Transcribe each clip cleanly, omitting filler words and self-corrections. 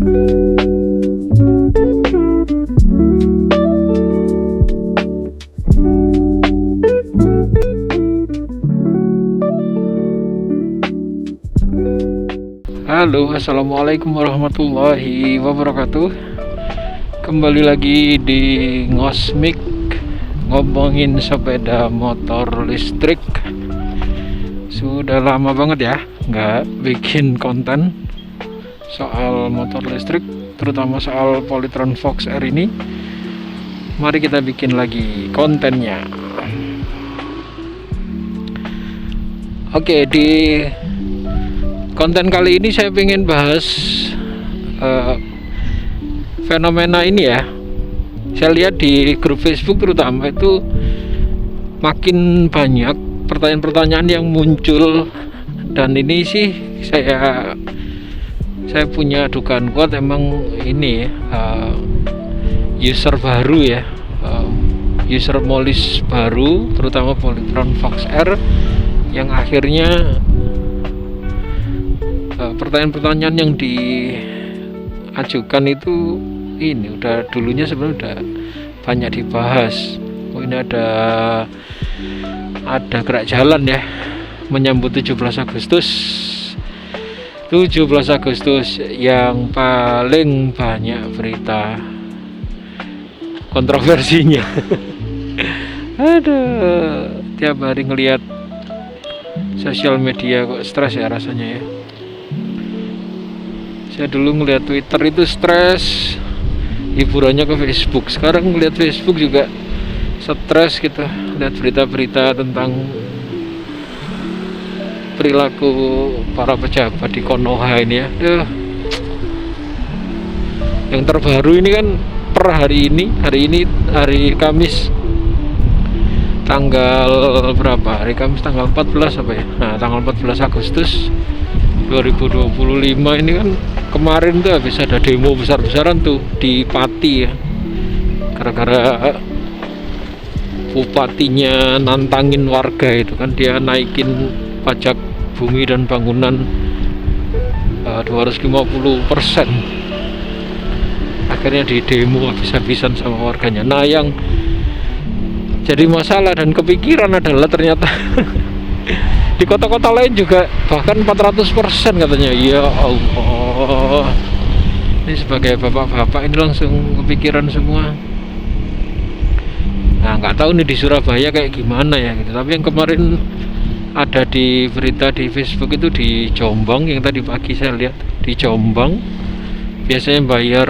Halo, assalamualaikum warahmatullahi wabarakatuh. Kembali lagi di Ngosmik, ngomongin sepeda motor listrik. Sudah lama banget ya nggak bikin konten soal motor listrik, terutama soal Polytron Fox R ini. Mari kita bikin lagi kontennya. Oke, di konten kali ini saya ingin bahas fenomena ini ya. Saya lihat di grup Facebook terutama itu makin banyak pertanyaan-pertanyaan yang muncul, dan ini sih saya punya dugaan kuat emang ini user baru ya, user molis baru terutama Polytron Fox R yang akhirnya pertanyaan-pertanyaan yang diajukan itu ini udah dulunya sebenarnya udah banyak dibahas. Oh, ini ada gerak jalan ya menyambut 17 Agustus yang paling banyak berita kontroversinya. Aduh, tiap hari ngelihat sosial media kok stres ya rasanya ya. Saya dulu ngeliat Twitter itu stres, hiburannya ke Facebook. Sekarang ngeliat Facebook juga stres gitu, lihat berita-berita tentang perilaku para pejabat di Konoha ini ya. Yang terbaru ini kan per hari hari Kamis tanggal berapa? Hari Kamis tanggal 14 apa ya? Nah, tanggal 14 Agustus 2025 ini kan kemarin tuh habis ada demo besar-besaran tuh di Pati ya, gara-gara bupatinya nantangin warga itu kan, dia naikin pajak bumi dan bangunan 250%. Akhirnya di demo habis-habisan sama warganya. Nah, yang jadi masalah dan kepikiran adalah ternyata di kota-kota lain juga bahkan 400% katanya. Ya Allah, ini sebagai bapak-bapak ini langsung kepikiran semua. Nah, nggak tahu nih di Surabaya kayak gimana ya gitu. Tapi yang kemarin ada di berita di Facebook itu di Jombang, yang tadi pagi saya lihat di Jombang biasanya bayar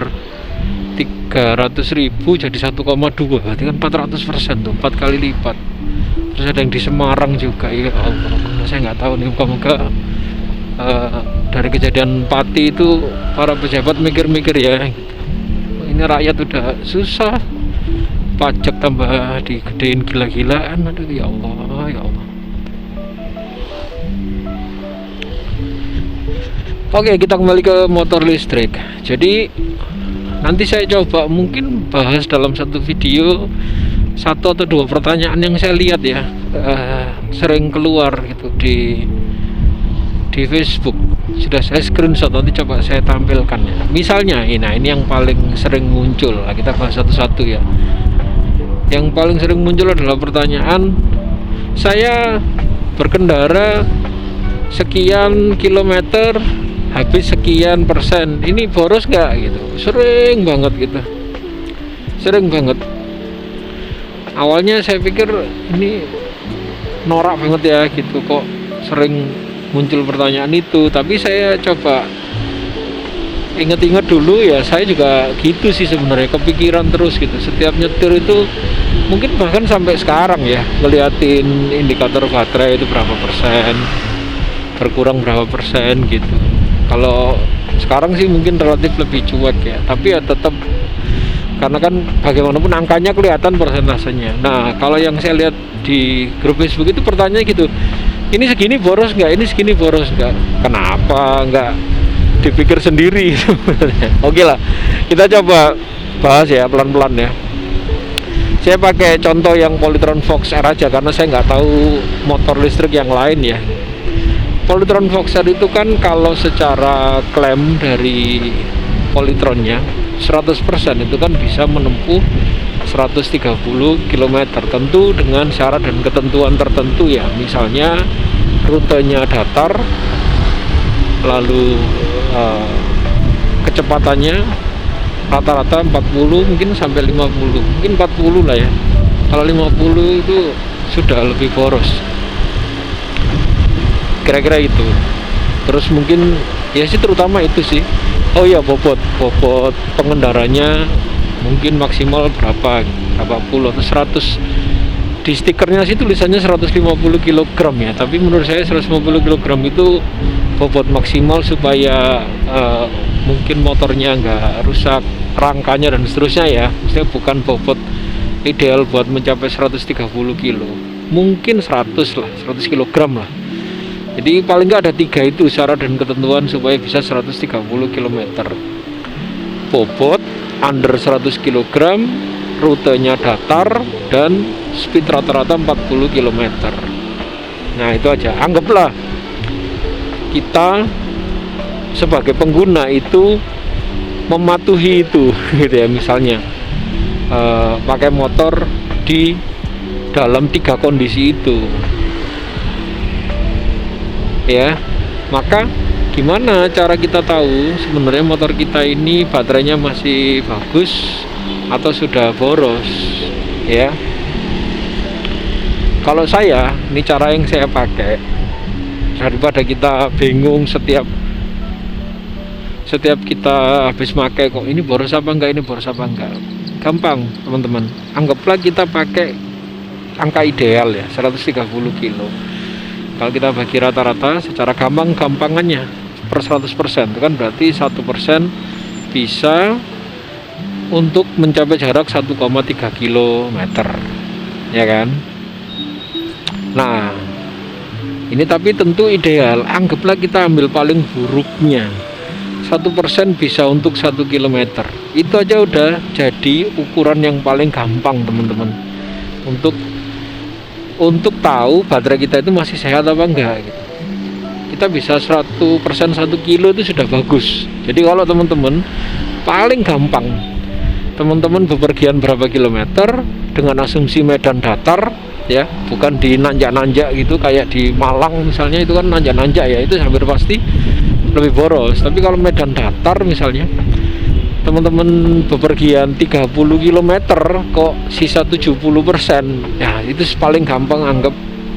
300.000 jadi 1,2, berarti kan 400% tuh, 4 kali lipat. Terus ada yang di Semarang juga. Ya Allah, saya nggak tahu nih, moga-moga dari kejadian Pati itu para pejabat mikir-mikir ya, ini rakyat udah susah, pajak tambah digedein gila-gilaan. Aduh, ya Allah, ya Allah. Oke, kita kembali ke motor listrik. Jadi nanti saya coba mungkin bahas dalam satu video 1 atau 2 pertanyaan yang saya lihat ya, sering keluar gitu di Facebook. Sudah saya screenshot, nanti coba saya tampilkan ya. Misalnya ini yang paling sering muncul. Nah, kita bahas satu-satu ya. Yang paling sering muncul adalah pertanyaan, saya berkendara sekian kilometer habis sekian persen, ini boros nggak gitu. Sering banget gitu, sering banget. Awalnya saya pikir ini norak banget ya gitu, kok sering muncul pertanyaan itu. Tapi saya coba inget-inget dulu ya, saya juga gitu sih sebenarnya, kepikiran terus gitu. Setiap nyetir itu mungkin bahkan sampai sekarang ya, ngeliatin indikator baterai itu berapa persen, berkurang berapa persen gitu. Kalau sekarang sih mungkin relatif lebih cuek ya, tapi ya tetap, karena kan bagaimanapun angkanya kelihatan persentasenya. Nah, kalau yang saya lihat di grup Facebook itu pertanyaannya gitu, ini segini boros nggak, ini segini boros nggak. Kenapa nggak dipikir sendiri sebenarnya? Oke lah, kita coba bahas ya pelan-pelan ya. Saya pakai contoh yang Polytron Fox R aja karena saya nggak tahu motor listrik yang lain ya. Polytron Fox R itu kan kalau secara klaim dari Polytronnya 100% itu kan bisa menempuh 130 km, tentu dengan syarat dan ketentuan tertentu ya, misalnya rutenya datar, lalu kecepatannya rata-rata 40 mungkin sampai 50, mungkin 40 lah ya. Kalau 50 itu sudah lebih boros, kira-kira itu. Terus mungkin ya sih terutama itu sih. Oh ya, bobot pengendaranya mungkin maksimal berapa puluh atau 100. Di stikernya sih tulisannya 150 kg ya, tapi menurut saya 150 kg itu bobot maksimal supaya mungkin motornya nggak rusak, rangkanya dan seterusnya ya. Maksudnya bukan bobot ideal buat mencapai 130 kg, mungkin 100 kg lah. Jadi paling nggak ada 3 itu syarat dan ketentuan supaya bisa 130 km. Bobot under 100 kg, rutenya datar, dan speed rata-rata 40 km. Nah itu aja, anggaplah kita sebagai pengguna itu mematuhi itu gitu ya. Misalnya pakai motor di dalam 3 kondisi itu ya, maka gimana cara kita tahu sebenarnya motor kita ini baterainya masih bagus atau sudah boros ya? Kalau saya, ini cara yang saya pakai, daripada kita bingung setiap kita habis pakai, kok ini boros apa enggak, gampang teman-teman. Anggaplah kita pakai angka ideal ya, 130 kilo. Kalau kita bagi rata-rata secara gampangannya per 100%, itu kan berarti 1% bisa untuk mencapai jarak 1,3 km ya kan. Nah ini tapi tentu ideal. Anggaplah kita ambil paling buruknya, 1% bisa untuk 1 km. Itu aja udah jadi ukuran yang paling gampang teman-teman untuk tahu baterai kita itu masih sehat apa enggak gitu. Kita bisa 100% 1 kilo itu sudah bagus. Jadi kalau teman-teman paling gampang, teman-teman bepergian berapa kilometer dengan asumsi medan datar ya, bukan di nanjak-nanjak gitu kayak di Malang misalnya, itu kan nanjak-nanjak ya, itu hampir pasti lebih boros. Tapi kalau medan datar misalnya, teman-teman bepergian 30 km kok sisa 70%, ya itu paling gampang, anggap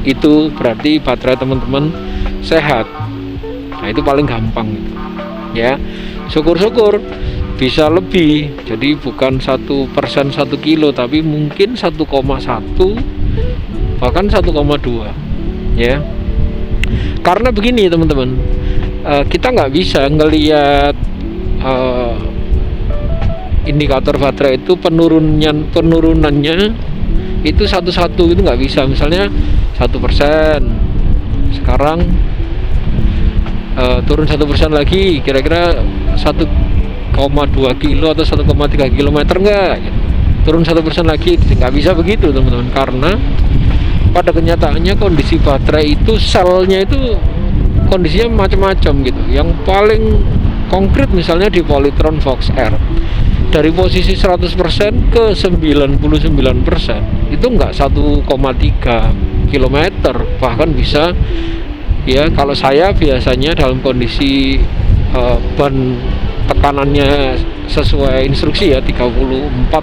itu berarti baterai teman-teman sehat. Nah itu paling gampang ya. Syukur-syukur bisa lebih, jadi bukan 1% 1 kilo, tapi mungkin 1,1 bahkan 1,2 ya. Karena begini teman-teman, kita nggak bisa ngelihat indikator baterai itu penurunannya itu satu-satu, itu nggak bisa. Misalnya 1%, sekarang turun 1% lagi, kira-kira 1,2 kilo atau 1,3 kilometer enggak, turun 1% lagi, nggak bisa begitu teman-teman. Karena pada kenyataannya kondisi baterai itu, selnya itu kondisinya macam-macam gitu. Yang paling konkret misalnya di Polytron Fox R, dari posisi 100% ke 99% itu enggak 1,3 km, bahkan bisa ya. Kalau saya biasanya dalam kondisi ban tekanannya sesuai instruksi ya, 34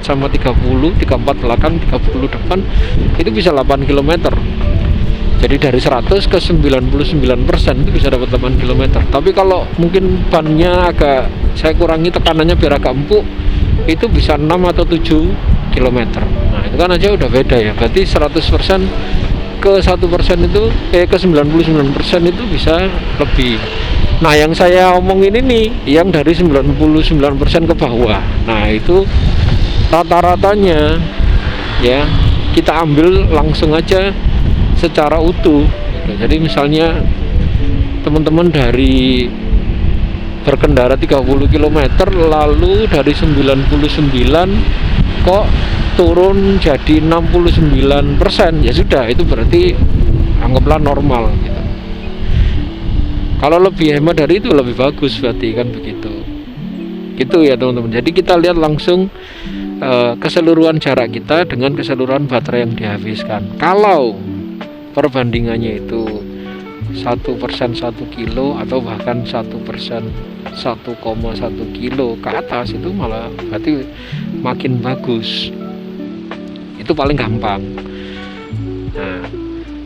sama 30, 34 belakang, 30 depan, itu bisa 8 km. Jadi dari 100 ke 99% itu bisa dapat 8 km. Tapi kalau mungkin bannya agak saya kurangi tekanannya biar agak empuk, itu bisa 6 atau 7 km. Nah itu kan aja udah beda ya. Berarti 100% ke 1% itu ke 99% itu bisa lebih. Nah yang saya omongin ini yang dari 99% ke bawah. Nah itu rata-ratanya ya, kita ambil langsung aja secara utuh gitu. Jadi misalnya teman-teman dari berkendara 30 km lalu dari 99 kok turun jadi 69%, ya sudah, itu berarti anggaplah normal gitu. Kalau lebih hemat dari itu lebih bagus, berarti kan begitu. gitu ya teman-teman. Jadi kita lihat langsung keseluruhan jarak kita dengan keseluruhan baterai yang dihabiskan. Kalau perbandingannya itu 1% 1 kilo atau bahkan 1% 1,1 kilo ke atas, itu malah berarti makin bagus. Itu paling gampang. Nah,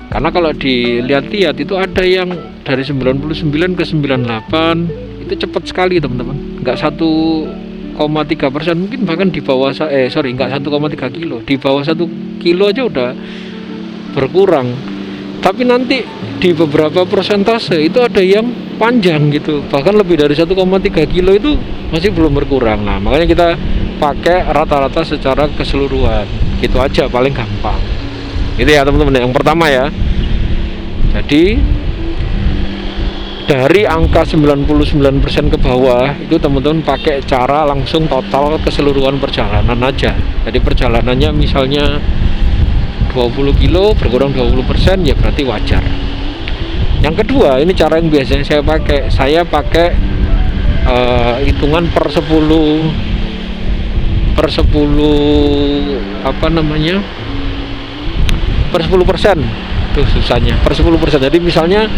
karena kalau dilihat-lihat itu ada yang dari 99 ke 98 itu cepat sekali teman-teman. Nggak 1,3%, mungkin bahkan di bawah nggak 1,3 kilo, di bawah 1 kilo aja udah berkurang. Tapi nanti di beberapa persentase itu ada yang panjang gitu, bahkan lebih dari 1,3 kilo itu masih belum berkurang. Nah, makanya kita pakai rata-rata secara keseluruhan, gitu aja paling gampang. Itu ya teman-teman, yang pertama ya. Jadi dari angka 99% ke bawah itu teman-teman pakai cara langsung total keseluruhan perjalanan aja. Jadi perjalanannya misalnya 20 kilo berkurang 20%, ya berarti wajar. Yang kedua, ini cara yang biasanya saya pakai hitungan per 10 apa namanya, per 10%. Tuh susahnya, per 10%. Jadi misalnya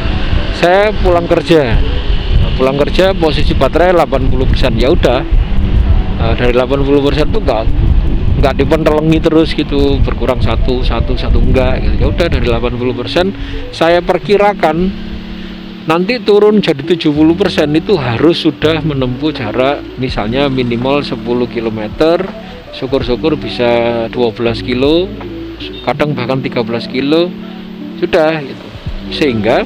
saya pulang kerja posisi baterai 80%, ya udah, dari 80% tuh nggak dipentelengi terus gitu, berkurang satu enggak gitu. Ya udah, dari 80% saya perkirakan nanti turun jadi 70% itu harus sudah menempuh jarak misalnya minimal 10 km, syukur-syukur bisa 12 kilo, kadang bahkan 13 kilo sudah gitu. Sehingga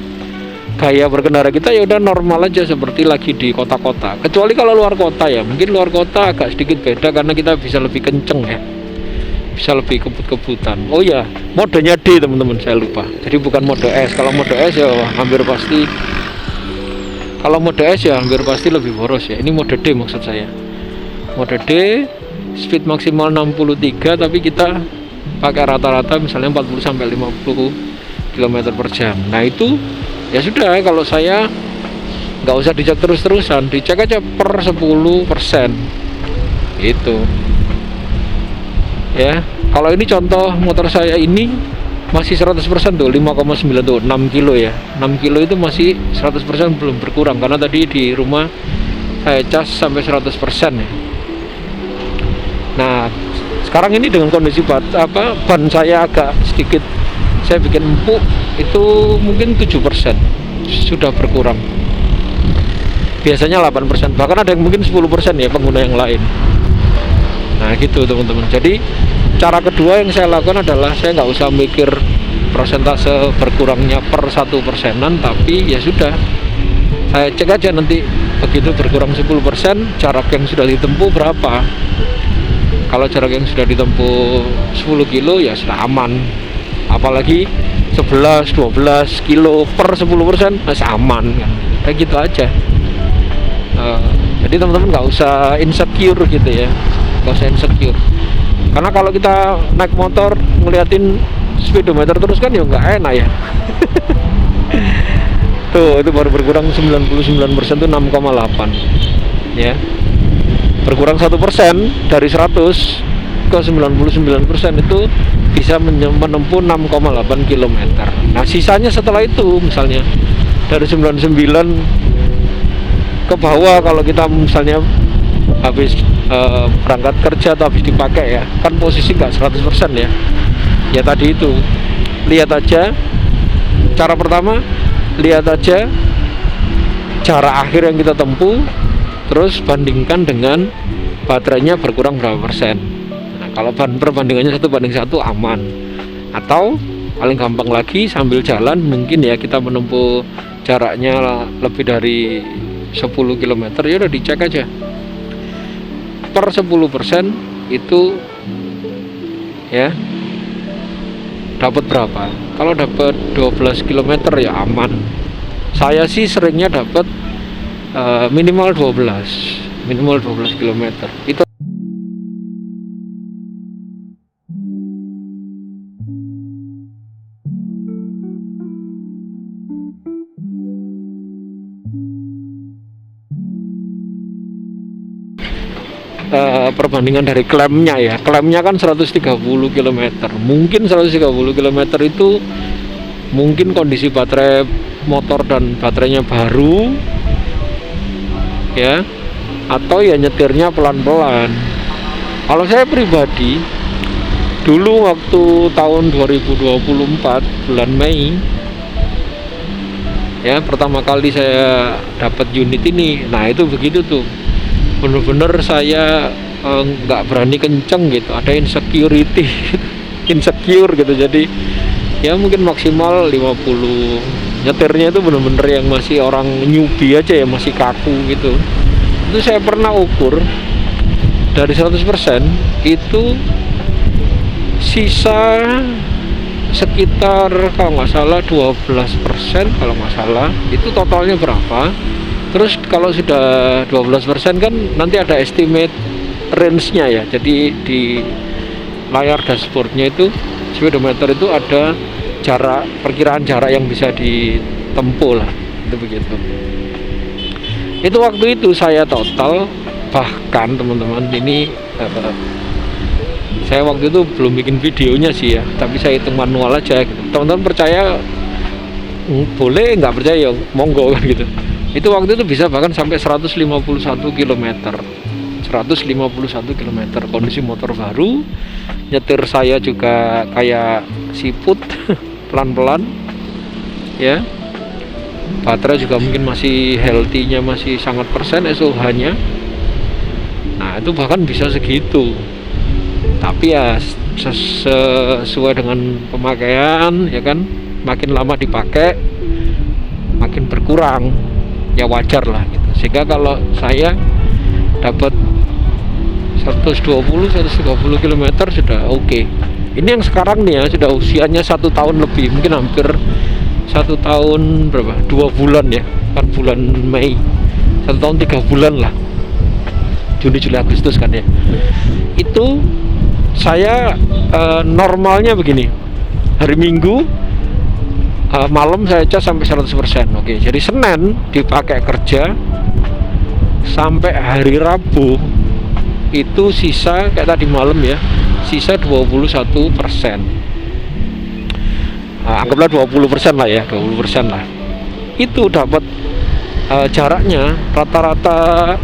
gaya berkendara kita ya udah normal aja seperti lagi di kota-kota. Kecuali kalau luar kota ya, mungkin luar kota agak sedikit beda karena kita bisa lebih kenceng ya, bisa lebih kebut-kebutan. Oh ya, modenya D teman-teman, saya lupa. Jadi bukan mode S. Kalau mode S ya hampir pasti, lebih boros ya. Ini mode D maksud saya. Mode D speed maksimal 63, tapi kita pakai rata-rata misalnya 40 sampai 50 km per jam. Nah itu ya sudah, kalau saya nggak usah dicek terus-terusan, dicek aja per 10% gitu ya. Kalau ini contoh motor saya ini masih 100% tuh, 5,9 tuh, 6 kilo ya, 6 kilo itu masih 100%, belum berkurang karena tadi di rumah saya cas sampai 100% ya. Nah sekarang ini dengan kondisi ban saya agak sedikit, saya bikin empuk, itu mungkin 7% sudah berkurang. Biasanya 8%, bahkan ada yang mungkin 10% ya pengguna yang lain. Nah gitu teman-teman. Jadi cara kedua yang saya lakukan adalah saya nggak usah mikir persentase berkurangnya per 1%-an, tapi ya sudah, saya cek aja nanti begitu berkurang 10%, jarak yang sudah ditempuh berapa. Kalau jarak yang sudah ditempuh 10 kilo ya sudah aman, apalagi 11-12 kilo per 10% masih aman kan. Kayak gitu aja. Jadi teman-teman nggak usah insecure gitu ya, nggak usah insecure. Karena kalau kita naik motor ngeliatin speedometer terus kan ya nggak enak ya. Tuh, itu baru berkurang 99% tuh 6,8 ya. Berkurang 1% dari 100 ke 99% itu bisa menempuh 6,8 km. Nah sisanya setelah itu misalnya dari 99 ke bawah, kalau kita misalnya habis berangkat kerja atau habis dipakai ya, kan posisi nggak 100% ya. Ya tadi itu, lihat aja cara pertama, lihat aja jarak akhir yang kita tempuh, terus bandingkan dengan baterainya berkurang berapa persen. Nah, kalau perbandingannya 1:1 aman. Atau paling gampang lagi, sambil jalan mungkin ya kita menempuh jaraknya lebih dari 10 km, ya udah dicek aja per 10% itu ya dapat berapa. Kalau dapat 12 km ya aman. Saya sih seringnya dapat minimal 12 km itu. perbandingan dari klaimnya ya. Klaimnya kan 130 km. Mungkin 130 km itu mungkin kondisi baterai motor dan baterainya baru ya, atau ya nyetirnya pelan-pelan. Kalau saya pribadi dulu waktu tahun 2024 bulan Mei ya, pertama kali saya dapat unit ini, nah itu begitu tuh, bener-bener saya nggak berani kenceng gitu, ada insecurity insecure gitu. Jadi ya mungkin maksimal 50, nyetirnya itu bener-bener yang masih orang newbie aja ya, masih kaku gitu. Itu saya pernah ukur dari 100% itu sisa sekitar kalau nggak salah 12%, kalau nggak salah itu totalnya berapa. Terus kalau sudah 12% kan nanti ada estimate range-nya ya, jadi di layar dashboardnya itu speedometer itu ada jarak, perkiraan jarak yang bisa ditempuh lah, itu begitu. Itu waktu itu saya total, bahkan teman-teman ini saya waktu itu belum bikin videonya sih ya, tapi saya hitung manual aja gitu. Teman-teman percaya boleh, nggak percaya ya monggo kan gitu. Itu waktu itu bisa bahkan sampai 151 km 151 km, kondisi motor baru, nyetir saya juga kayak siput pelan-pelan ya, baterai juga mungkin masih healthy-nya masih sangat persen SOH nya. Nah itu bahkan bisa segitu, tapi ya sesuai dengan pemakaian ya kan, makin lama dipakai makin berkurang ya, wajar lah gitu. Sehingga kalau saya dapat 120-130 km sudah oke. Ini yang sekarang nih ya, sudah usianya 1 tahun lebih, mungkin hampir 1 tahun berapa? 2 bulan ya, kan bulan Mei, 1 tahun 3 bulan lah, Juni, Juli, Agustus kan ya. Itu saya normalnya begini, hari Minggu malam saya cas sampai 100%. Oke, jadi Senin dipakai kerja sampai hari Rabu itu sisa kayak tadi malam ya, sisa 21%. Anggaplah 20% lah ya, 20% lah. Itu dapat jaraknya rata-rata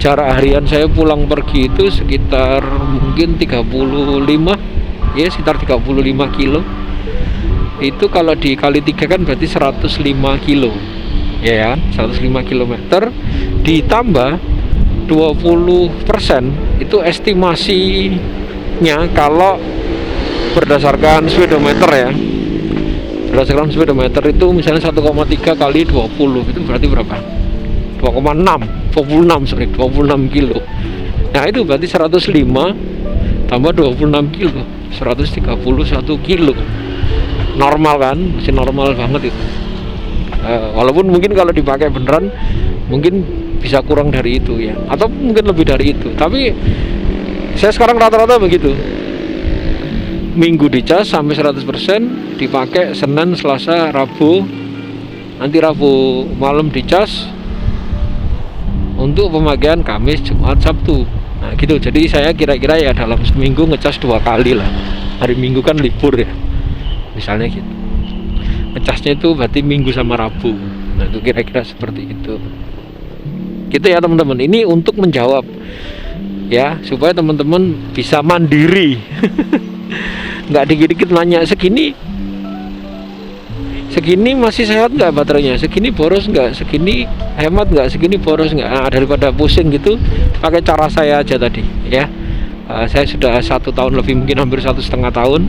jarak harian saya pulang pergi itu sekitar mungkin 35 ya, sekitar 35 kilo. Itu kalau dikali 3 kan berarti 105 kilo ya kan, 105 km ditambah 20% itu estimasinya kalau berdasarkan speedometer ya. Berdasarkan speedometer itu misalnya 1,3 kali 20 itu berarti berapa? 26 kilo. Nah itu berarti 105 tambah 26 kilo, 131 kilo. Normal kan, masih normal banget itu. Walaupun mungkin kalau dipakai beneran mungkin bisa kurang dari itu ya, atau mungkin lebih dari itu. Tapi saya sekarang rata-rata begitu, Minggu dicas sampai 100%, dipakai Senin, Selasa, Rabu, nanti Rabu malam dicas untuk pemakaian Kamis, Jumat, Sabtu. Nah gitu, jadi saya kira-kira ya dalam seminggu ngecas 2 kali lah. Hari Minggu kan libur ya, misalnya gitu, ngecasnya itu berarti Minggu sama Rabu. Nah itu kira-kira seperti itu gitu ya teman-teman. Ini untuk menjawab ya, supaya teman-teman bisa mandiri nggak dikit-dikit nanya segini masih sehat nggak baterainya, segini boros nggak, segini hemat nggak, segini boros nggak. Nah, daripada pusing gitu, pakai cara saya aja tadi ya. Saya sudah 1 tahun lebih, mungkin hampir 1,5 tahun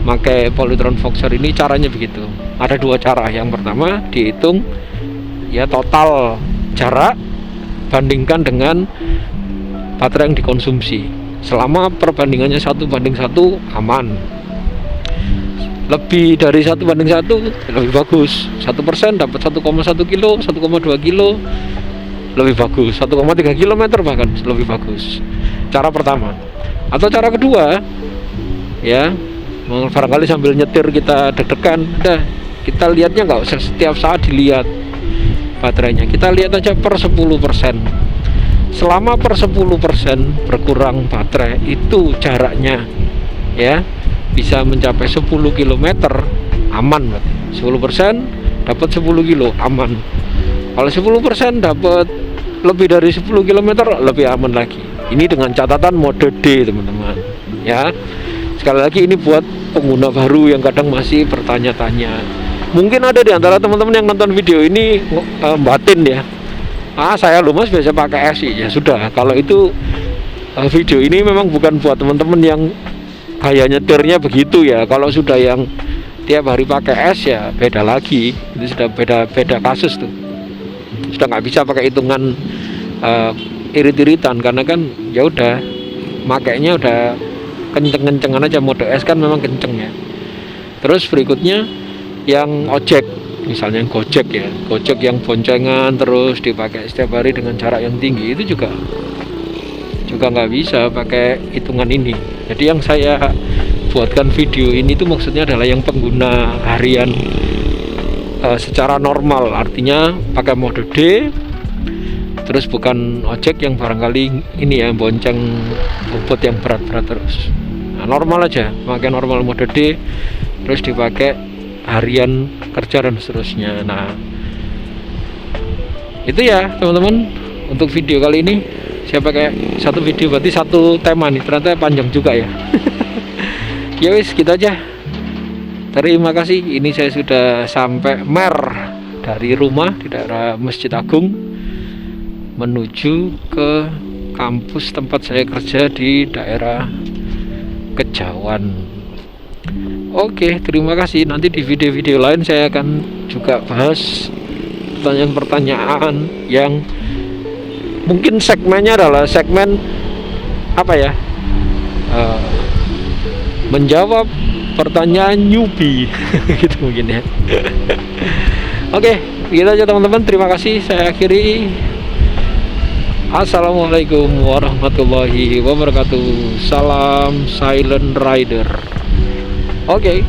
pakai Polytron Voxer ini. Caranya begitu, ada 2 cara. Yang pertama dihitung ya total jarak, bandingkan dengan baterai yang dikonsumsi. Selama perbandingannya 1:1 aman, lebih dari 1:1 lebih bagus. 1% dapat 1,1 kilo, 1,2 kilo lebih bagus, 1,3 kilometer bahkan lebih bagus. Cara pertama. Atau cara kedua ya, barangkali sambil nyetir kita deg-degan, udah kita lihatnya nggak usah setiap saat dilihat baterainya, kita lihat aja per 10%. selama per 10% berkurang baterai itu jaraknya ya bisa mencapai 10 km, aman berarti. 10% dapat 10 kilo, aman. Kalau 10% dapat lebih dari 10 km, lebih aman lagi. Ini dengan catatan mode D, teman-teman ya. Sekali lagi ini buat pengguna baru yang kadang masih bertanya-tanya. Mungkin ada di antara teman-teman yang nonton video ini batin ya, saya loh mas biasa pakai S. Ya sudah, kalau itu video ini memang bukan buat teman-teman yang gaya nyetirnya begitu ya. Kalau sudah yang tiap hari pakai S ya beda lagi, itu sudah beda kasus tuh. Sudah nggak bisa pakai hitungan irit-iritan, karena kan ya udah makainya udah kenceng-kencengan aja. Mode S kan memang kenceng ya. Terus berikutnya yang ojek, misalnya yang Gojek ya, Gojek yang boncengan terus dipakai setiap hari dengan jarak yang tinggi, itu juga nggak bisa pakai hitungan ini. Jadi yang saya buatkan video ini tuh maksudnya adalah yang pengguna harian secara normal, artinya pakai mode D. Terus bukan ojek yang barangkali ini ya bonceng bobot yang berat-berat terus. Nah, normal aja, pakai normal mode D, terus dipakai harian kerja dan seterusnya. Nah, itu ya teman-teman untuk video kali ini. Saya pakai satu video berarti satu tema nih, ternyata panjang juga ya. Ya wis, gitu aja. Terima kasih. Ini saya sudah sampai Mer dari rumah di daerah Masjid Agung menuju ke kampus tempat saya kerja di daerah Kejawan. Oke, terima kasih. Nanti di video-video lain saya akan juga bahas pertanyaan-pertanyaan yang mungkin segmennya adalah segmen apa ya, menjawab pertanyaan newbie gitu mungkin ya. Oke, gitu aja teman-teman. Terima kasih. Saya akhiri. Assalamualaikum warahmatullahi wabarakatuh. Salam Silent Rider. Oke.